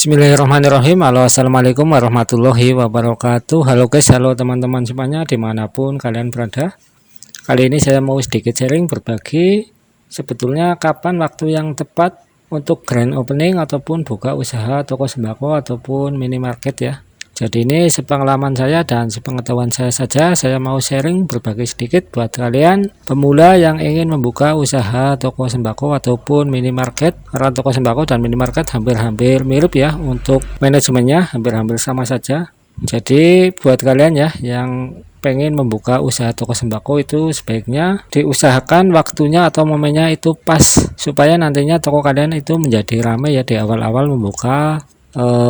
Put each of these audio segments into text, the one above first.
Bismillahirrahmanirrahim. Halo, assalamualaikum warahmatullahi wabarakatuh. Halo guys, halo teman-teman semuanya dimanapun kalian berada. Kali ini saya mau sedikit sharing berbagi sebetulnya kapan waktu yang tepat untuk grand opening ataupun buka usaha toko sembako ataupun minimarket ya. Jadi ini sepengalaman saya dan sepengetahuan saya saja, saya mau sharing berbagi sedikit buat kalian pemula yang ingin membuka usaha toko sembako ataupun minimarket. Karena toko sembako dan minimarket hampir-hampir mirip ya untuk manajemennya, hampir-hampir sama saja. Jadi buat kalian ya yang pengen membuka usaha toko sembako itu sebaiknya diusahakan waktunya atau momennya itu pas supaya nantinya toko kalian itu menjadi ramai ya di awal-awal membuka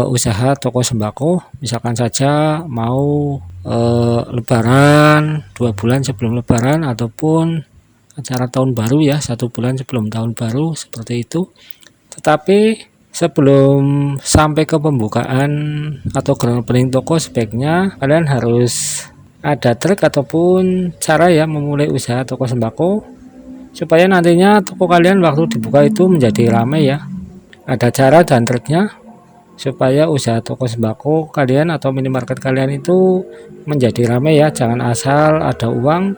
usaha toko sembako. Misalkan saja mau lebaran 2 bulan sebelum lebaran ataupun acara tahun baru ya 1 bulan sebelum tahun baru seperti itu. Tetapi sebelum sampai ke pembukaan atau grand opening toko sebaiknya kalian harus ada trik ataupun cara ya memulai usaha toko sembako supaya nantinya toko kalian waktu dibuka itu menjadi ramai ya. Ada cara dan triknya supaya usaha toko sembako kalian atau minimarket kalian itu menjadi ramai ya. Jangan asal ada uang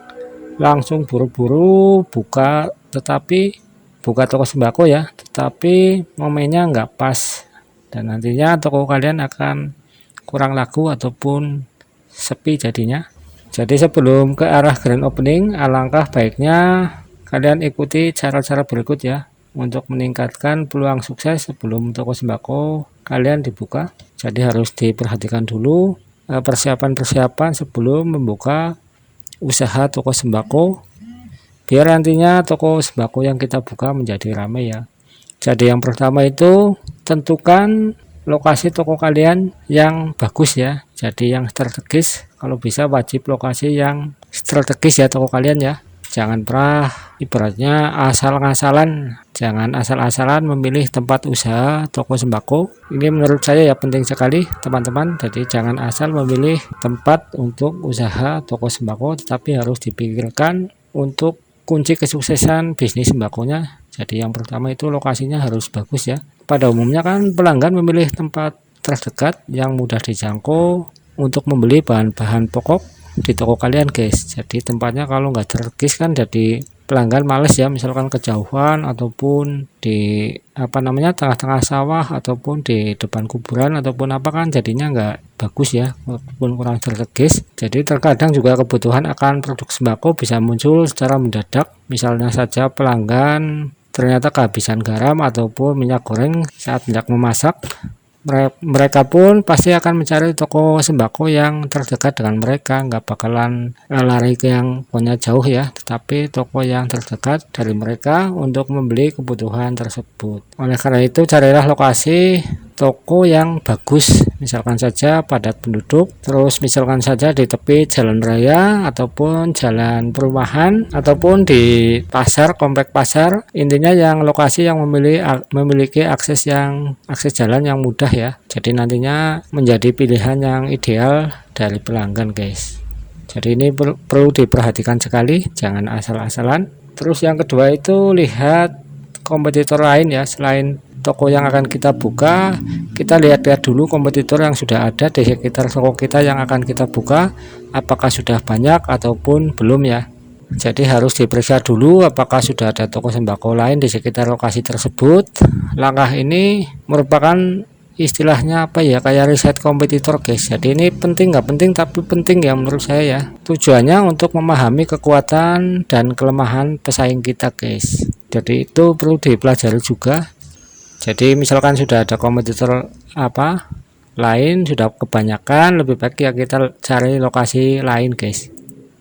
langsung buru-buru buka, tetapi buka toko sembako ya, tetapi momennya nggak pas dan nantinya toko kalian akan kurang laku ataupun sepi jadinya. Jadi sebelum ke arah grand opening, alangkah baiknya kalian ikuti cara-cara berikut ya untuk meningkatkan peluang sukses sebelum toko sembako kalian dibuka. Jadi harus diperhatikan dulu persiapan-persiapan sebelum membuka usaha toko sembako biar nantinya toko sembako yang kita buka menjadi ramai ya. Jadi yang pertama itu tentukan lokasi toko kalian yang bagus ya, jadi yang strategis. Kalau bisa wajib lokasi yang strategis ya toko kalian ya. Jangan pernah ibaratnya asal-asalan, jangan asal-asalan memilih tempat usaha toko sembako. Ini menurut saya ya penting sekali teman-teman. Jadi jangan asal memilih tempat untuk usaha toko sembako, tetapi harus dipikirkan untuk kunci kesuksesan bisnis sembakonya. Jadi yang pertama itu lokasinya harus bagus ya. Pada umumnya kan pelanggan memilih tempat terdekat yang mudah dijangkau untuk membeli bahan-bahan pokok di toko kalian guys. Jadi tempatnya kalau nggak strategis kan jadi pelanggan males ya, misalkan kejauhan ataupun di tengah-tengah sawah ataupun di depan kuburan ataupun apa kan jadinya nggak bagus ya, walaupun kurang strategis. Jadi terkadang juga kebutuhan akan produk sembako bisa muncul secara mendadak. Misalnya saja pelanggan ternyata kehabisan garam ataupun minyak goreng saat hendak memasak. Mereka pun pasti akan mencari toko sembako yang terdekat dengan mereka, nggak bakalan lari ke yang punya jauh ya, tetapi toko yang terdekat dari mereka untuk membeli kebutuhan tersebut. Oleh karena itu carilah lokasi toko yang bagus, misalkan saja padat penduduk, terus misalkan saja di tepi jalan raya ataupun jalan perumahan ataupun di pasar, komplek pasar. Intinya yang lokasi yang memiliki akses jalan yang mudah ya. Jadi nantinya menjadi pilihan yang ideal dari pelanggan guys. Jadi ini perlu diperhatikan sekali, jangan asal-asalan. Terus yang kedua itu lihat kompetitor lain ya, selain toko yang akan kita buka, kita lihat-lihat dulu kompetitor yang sudah ada di sekitar toko kita yang akan kita buka, apakah sudah banyak ataupun belum ya. Jadi harus diperiksa dulu apakah sudah ada toko sembako lain di sekitar lokasi tersebut. Langkah ini merupakan istilahnya kayak riset kompetitor guys. Jadi ini penting nggak penting tapi penting ya menurut saya ya. Tujuannya untuk memahami kekuatan dan kelemahan pesaing kita guys. Jadi itu perlu dipelajari juga. Jadi misalkan sudah ada kompetitor lain sudah kebanyakan, lebih baik ya kita cari lokasi lain guys.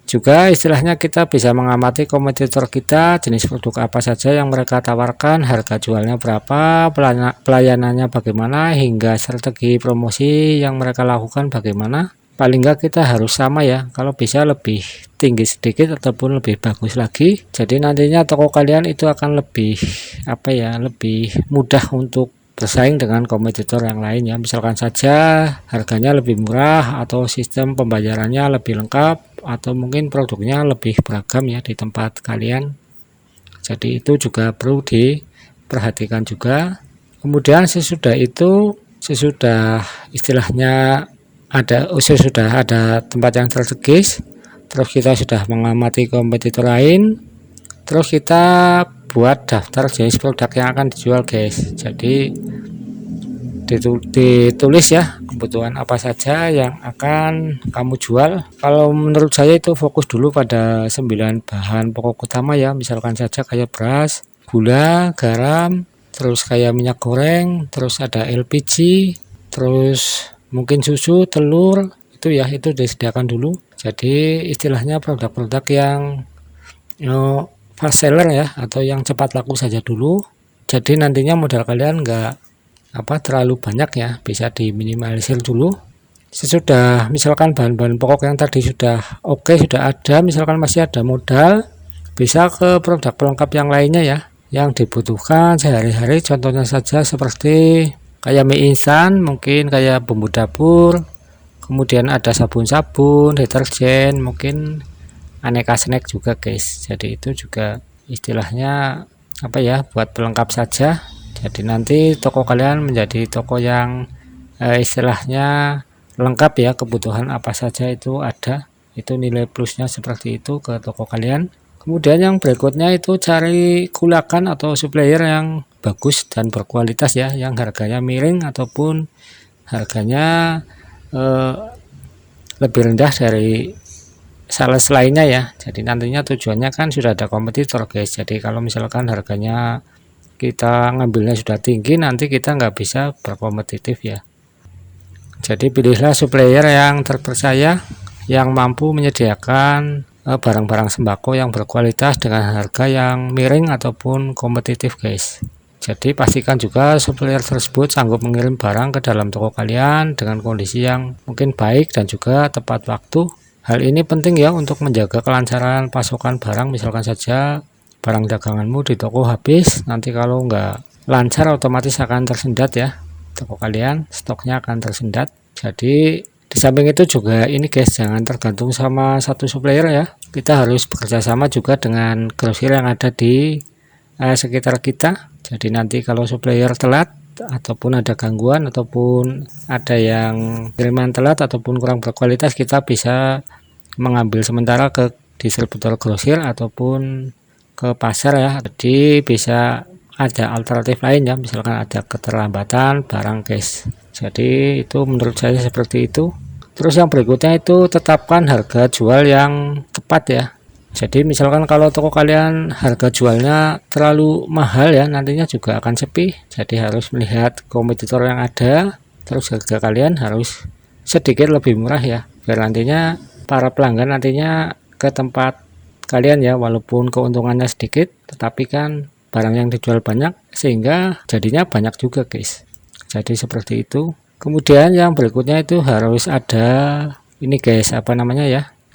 Juga istilahnya kita bisa mengamati kompetitor kita, jenis produk apa saja yang mereka tawarkan, harga jualnya berapa, pelayanannya bagaimana, hingga strategi promosi yang mereka lakukan bagaimana. Paling enggak kita harus sama ya, kalau bisa lebih tinggi sedikit ataupun lebih bagus lagi. Jadi nantinya toko kalian itu akan lebih lebih mudah untuk bersaing dengan kompetitor yang lain ya. Misalkan saja harganya lebih murah atau sistem pembayarannya lebih lengkap atau mungkin produknya lebih beragam ya di tempat kalian. Jadi itu juga perlu diperhatikan juga. Kemudian sesudah itu sesudah istilahnya sudah ada tempat yang strategis, terus kita sudah mengamati kompetitor lain, terus kita buat daftar jenis produk yang akan dijual guys. Jadi ditulis ya kebutuhan apa saja yang akan kamu jual. Kalau menurut saya itu fokus dulu pada 9 bahan pokok utama ya, misalkan saja kayak beras, gula, garam, terus kayak minyak goreng, terus ada LPG, terus mungkin susu, telur, itu ya, itu disediakan dulu. Jadi istilahnya produk-produk yang fast seller ya, atau yang cepat laku saja dulu. Jadi nantinya modal kalian enggak terlalu banyak ya, bisa diminimalisir dulu. Sesudah misalkan bahan-bahan pokok yang tadi sudah oke, sudah ada, misalkan masih ada modal, bisa ke produk pelengkap yang lainnya ya, yang dibutuhkan sehari-hari. Contohnya saja seperti kayak mie instan, mungkin kayak bumbu dapur, kemudian ada sabun-sabun, deterjen, mungkin aneka snack juga guys. Jadi itu juga istilahnya buat pelengkap saja. Jadi nanti toko kalian menjadi toko yang istilahnya lengkap ya, kebutuhan apa saja itu ada. Itu nilai plusnya seperti itu ke toko kalian. Kemudian yang berikutnya itu cari kulakan atau supplier yang bagus dan berkualitas ya, yang harganya miring ataupun harganya lebih rendah dari sales lainnya ya. Jadi nantinya tujuannya kan sudah ada kompetitor guys. Jadi kalau misalkan harganya kita ngambilnya sudah tinggi, nanti kita nggak bisa berkompetitif ya. Jadi pilihlah supplier yang terpercaya, yang mampu menyediakan barang-barang sembako yang berkualitas dengan harga yang miring ataupun kompetitif guys. Jadi pastikan juga supplier tersebut sanggup mengirim barang ke dalam toko kalian dengan kondisi yang mungkin baik dan juga tepat waktu. Hal ini penting ya untuk menjaga kelancaran pasokan barang. Misalkan saja barang daganganmu di toko habis, nanti kalau nggak lancar otomatis akan tersendat ya toko kalian, stoknya akan tersendat. Jadi di samping itu juga ini guys, jangan tergantung sama satu supplier ya. Kita harus bekerja sama juga dengan grosir yang ada di sekitar kita. Jadi nanti kalau supplier telat ataupun ada gangguan ataupun ada yang kiriman telat ataupun kurang berkualitas, kita bisa mengambil sementara ke distributor grosir ataupun ke pasar ya. Jadi bisa ada alternatif lain ya, misalkan ada keterlambatan barang guys. Jadi itu menurut saya seperti itu. Terus yang berikutnya itu tetapkan harga jual yang tepat ya. Jadi misalkan kalau toko kalian harga jualnya terlalu mahal ya, nantinya juga akan sepi. Jadi harus melihat kompetitor yang ada, terus harga kalian harus sedikit lebih murah ya, biar nantinya para pelanggan nantinya ke tempat kalian ya, walaupun keuntungannya sedikit, tetapi kan barang yang dijual banyak sehingga jadinya banyak juga guys. Jadi seperti itu. Kemudian yang berikutnya itu harus ada ini guys,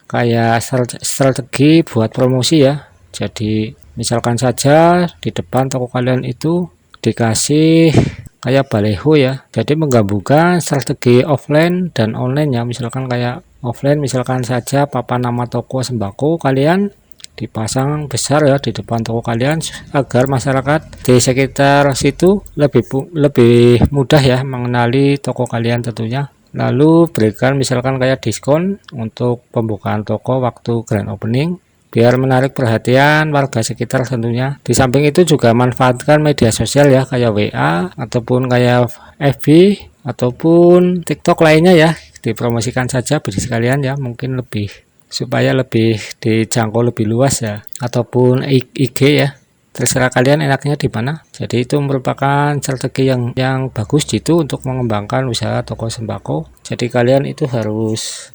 kayak strategi buat promosi ya. Jadi misalkan saja di depan toko kalian itu dikasih kayak baleho ya. Jadi menggabungkan strategi offline dan online ya. Misalkan kayak offline, misalkan saja papan nama toko sembako kalian dipasang besar ya di depan toko kalian, agar masyarakat di sekitar situ lebih mudah ya mengenali toko kalian tentunya. Lalu berikan misalkan kayak diskon untuk pembukaan toko waktu grand opening, biar menarik perhatian warga sekitar tentunya. Di samping itu juga manfaatkan media sosial ya, kayak WA ataupun kayak FB ataupun TikTok lainnya ya, dipromosikan saja bisnis kalian ya, mungkin supaya lebih dijangkau lebih luas ya, ataupun IG ya, terserah kalian enaknya di mana. Jadi itu merupakan strategi yang bagus gitu untuk mengembangkan usaha toko sembako. Jadi kalian itu harus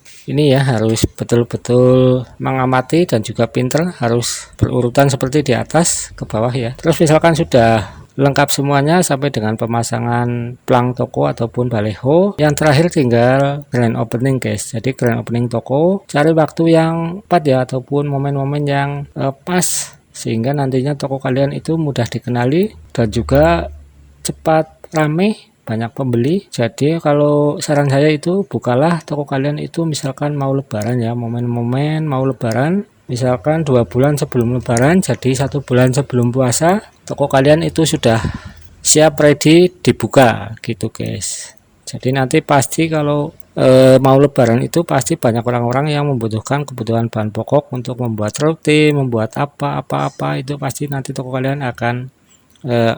betul-betul mengamati dan juga pinter, harus berurutan seperti di atas ke bawah ya. Terus misalkan sudah lengkap semuanya sampai dengan pemasangan plang toko ataupun baleho, yang terakhir tinggal grand opening guys. Jadi grand opening toko, cari waktu yang tepat ya, ataupun momen-momen yang pas, sehingga nantinya toko kalian itu mudah dikenali dan juga cepat rame, banyak pembeli. Jadi kalau saran saya itu bukalah toko kalian itu misalkan mau lebaran ya, momen-momen mau lebaran, misalkan 2 bulan sebelum lebaran, jadi 1 bulan sebelum puasa toko kalian itu sudah siap ready dibuka gitu guys. Jadi nanti pasti kalau mau lebaran itu pasti banyak orang-orang yang membutuhkan kebutuhan bahan pokok untuk membuat roti, membuat apa-apa itu pasti nanti toko kalian akan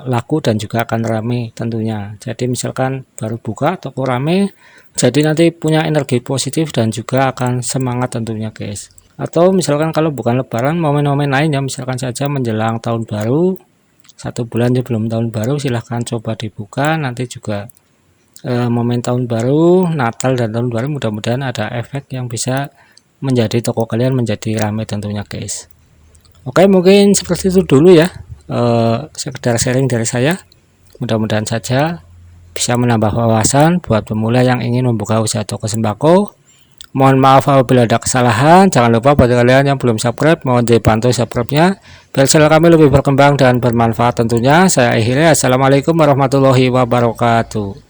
laku dan juga akan rame tentunya. Jadi misalkan baru buka toko rame, jadi nanti punya energi positif dan juga akan semangat tentunya guys. Atau misalkan kalau bukan lebaran, momen-momen lainnya misalkan saja menjelang tahun baru, 1 bulan sebelum tahun baru silahkan coba dibuka, nanti juga momen tahun baru, Natal dan tahun baru mudah-mudahan ada efek yang bisa menjadi toko kalian menjadi ramai tentunya guys. Oke, mungkin seperti itu dulu ya, sekedar sharing dari saya. Mudah-mudahan saja bisa menambah wawasan buat pemula yang ingin membuka usaha toko sembako. Mohon maaf apabila ada kesalahan. Jangan lupa bagi kalian yang belum subscribe, mohon dibantu subscribe-nya biar channel kami lebih berkembang dan bermanfaat tentunya. Saya akhiri, assalamualaikum warahmatullahi wabarakatuh.